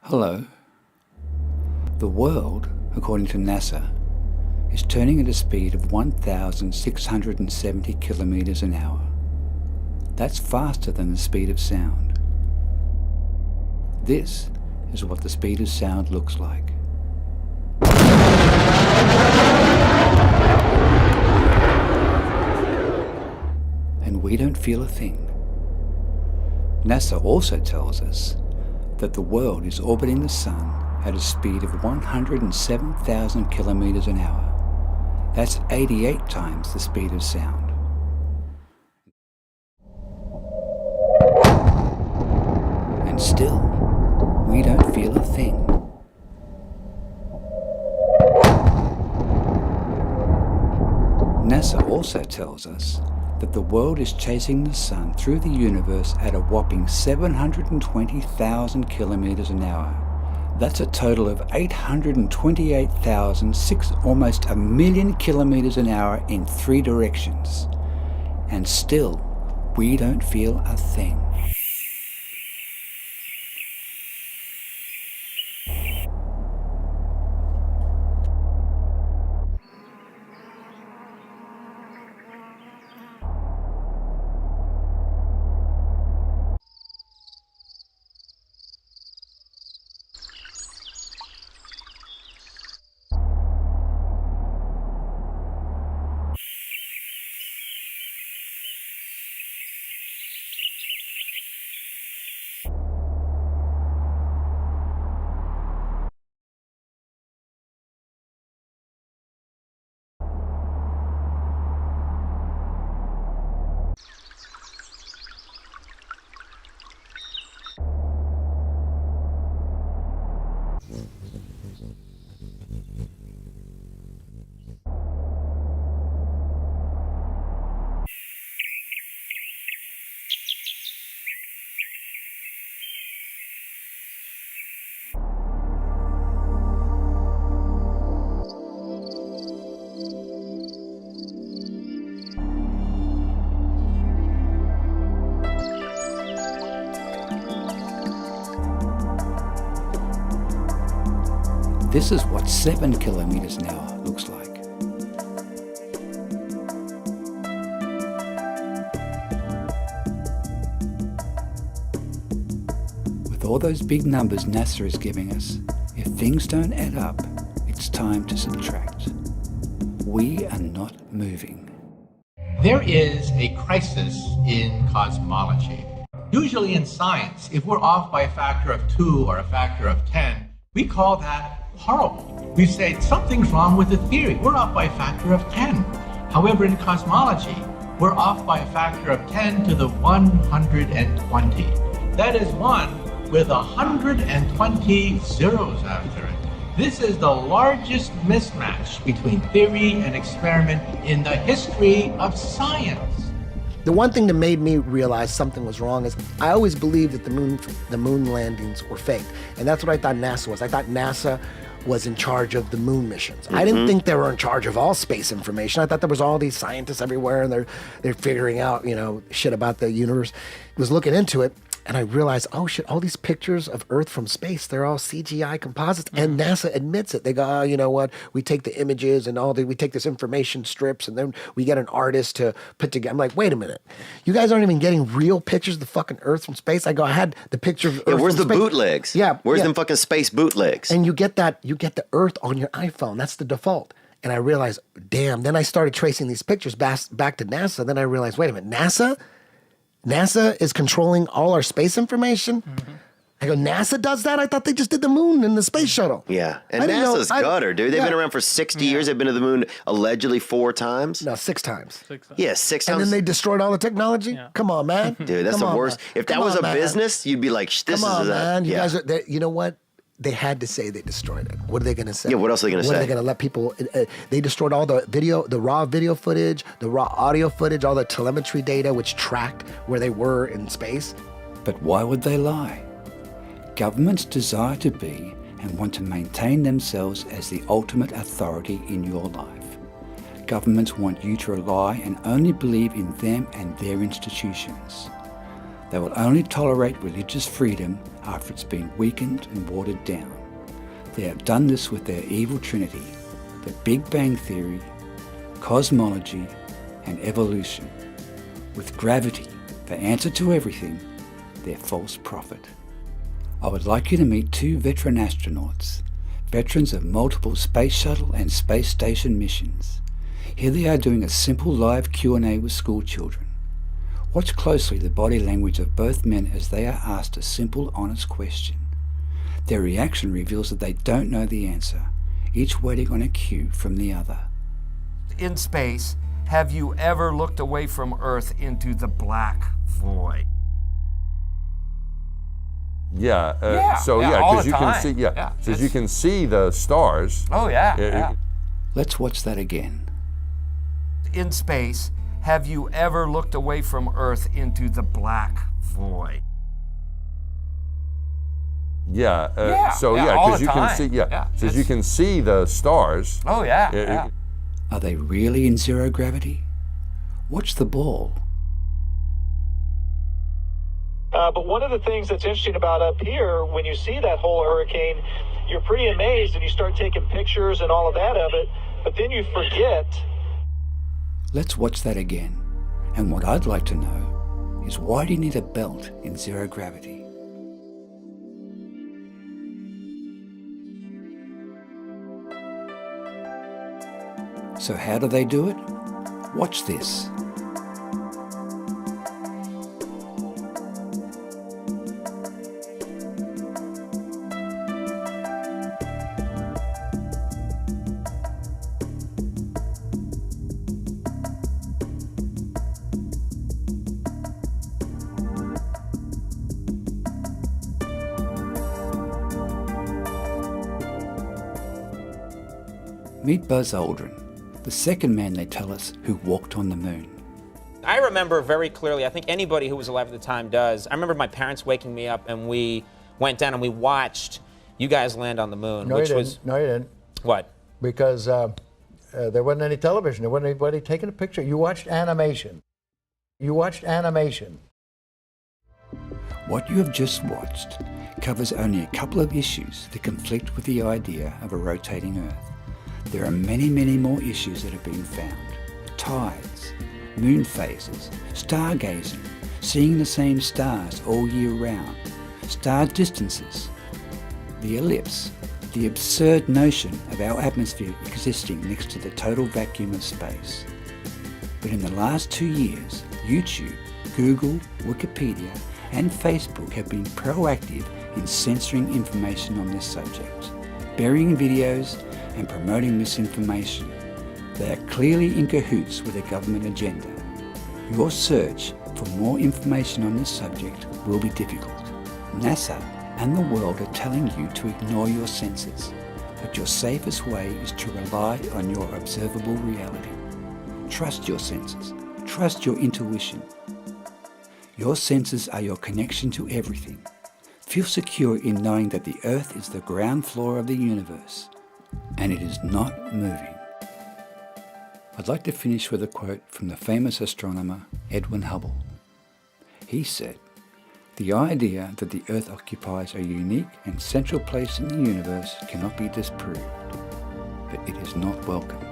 Hello. The world, according to NASA, is turning at a speed of 1,670 kilometers an hour. That's faster than the speed of sound. This is what the speed of sound looks like. And we don't feel a thing. NASA also tells us that the world is orbiting the sun at a speed of 107,000 kilometers an hour. That's 88 times the speed of sound. And still, we don't feel a thing. NASA also tells us that the world is chasing the sun through the universe at a whopping 720,000 kilometers an hour. That's a total of 828,006, almost a million kilometers an hour in 3 directions. And still, we don't feel a thing. This is what 7 kilometers an hour looks like. With all those big numbers NASA is giving us, if things don't add up, it's time to subtract. We are not moving. There is a crisis in cosmology. Usually in science, if we're off by a factor of 2 or a factor of 10, we call that horrible. We say something's wrong with the theory. We're off by a factor of 10. However, in cosmology, we're off by a factor of 10 to the 120. That is 1 with 120 zeros after it. This is the largest mismatch between theory and experiment in the history of science. The one thing that made me realize something was wrong is I always believed that the moon landings were faked. And that's what I thought NASA was. I thought NASA was in charge of the moon missions. I didn't think they were in charge of all space information. I thought there was all these scientists everywhere and they're figuring out, shit about the universe. I was looking into it and I realized, oh shit, all these pictures of Earth from space, they're all CGI composites. And NASA admits it. They go, oh, you know what? We take the images and we take this information strips and then we get an artist to put together. I'm like, wait a minute. You guys aren't even getting real pictures of the fucking Earth from space? I go, I had the picture of Earth where's from the space. bootlegs? Yeah. Where's them fucking space bootlegs? And you get the Earth on your iPhone. That's the default. And I realized, damn. Then I started tracing these pictures back to NASA. Then I realized, wait a minute, NASA is controlling all our space information? I go, NASA does that? I thought they just did the moon and the space shuttle. Yeah. And NASA's gutter, dude. They've been around for 60 years. They've been to the moon allegedly 4 times. No, 6 times. 6 times. Yeah, 6 times. And then they destroyed all the technology? Yeah. Come on, man. Dude, that's the worst. Man. If that was a business, you'd be like, this Come on, is man. You yeah. guys are, you know what? They had to say they destroyed it. What are they going to say? Yeah, what else are they going to say? What are they going to let people... they destroyed all the video, the raw video footage, the raw audio footage, all the telemetry data which tracked where they were in space. But why would they lie? Governments desire to be and want to maintain themselves as the ultimate authority in your life. Governments want you to rely and only believe in them and their institutions. They will only tolerate religious freedom after it's been weakened and watered down. They have done this with their evil trinity, the Big Bang Theory, cosmology, and evolution. With gravity, the answer to everything, their false prophet. I would like you to meet two veteran astronauts, veterans of multiple space shuttle and space station missions. Here they are doing a simple live Q&A with school children. Watch closely the body language of both men as they are asked a simple, honest question. Their reaction reveals that they don't know the answer, each waiting on a cue from the other. In space, have you ever looked away from Earth into the black void? So because you can see, because you can see the stars. Oh yeah. Let's watch that again. In space, have you ever looked away from Earth into the black void? Because you can see, because you can see the stars. Oh yeah. Are they really in zero gravity? Watch the ball. But one of the things that's interesting about up here, when you see that whole hurricane, you're pretty amazed and you start taking pictures and all of that of it, but then you forget. Let's watch that again. And what I'd like to know is, why do you need a belt in zero gravity? So how do they do it? Watch this. Meet Buzz Aldrin, the second man they tell us who walked on the moon. I remember very clearly, I think anybody who was alive at the time does, I remember my parents waking me up and we went down and we watched you guys land on the moon. No, you didn't. What? Because there wasn't any television. There wasn't anybody taking a picture. You watched animation. What you have just watched covers only a couple of issues that conflict with the idea of a rotating Earth. There are many, many more issues that have been found. Tides, moon phases, stargazing, seeing the same stars all year round, star distances, the ellipse, the absurd notion of our atmosphere existing next to the total vacuum of space. But in the last 2 years, YouTube, Google, Wikipedia, and Facebook have been proactive in censoring information on this subject, burying videos, and promoting misinformation. They are clearly in cahoots with a government agenda. Your search for more information on this subject will be difficult. NASA and the world are telling you to ignore your senses, but your safest way is to rely on your observable reality. Trust your senses. Trust your intuition. Your senses are your connection to everything. Feel secure in knowing that the Earth is the ground floor of the universe, and it is not moving. I'd like to finish with a quote from the famous astronomer Edwin Hubble. He said, "The idea that the Earth occupies a unique and central place in the universe cannot be disproved, but it is not welcome."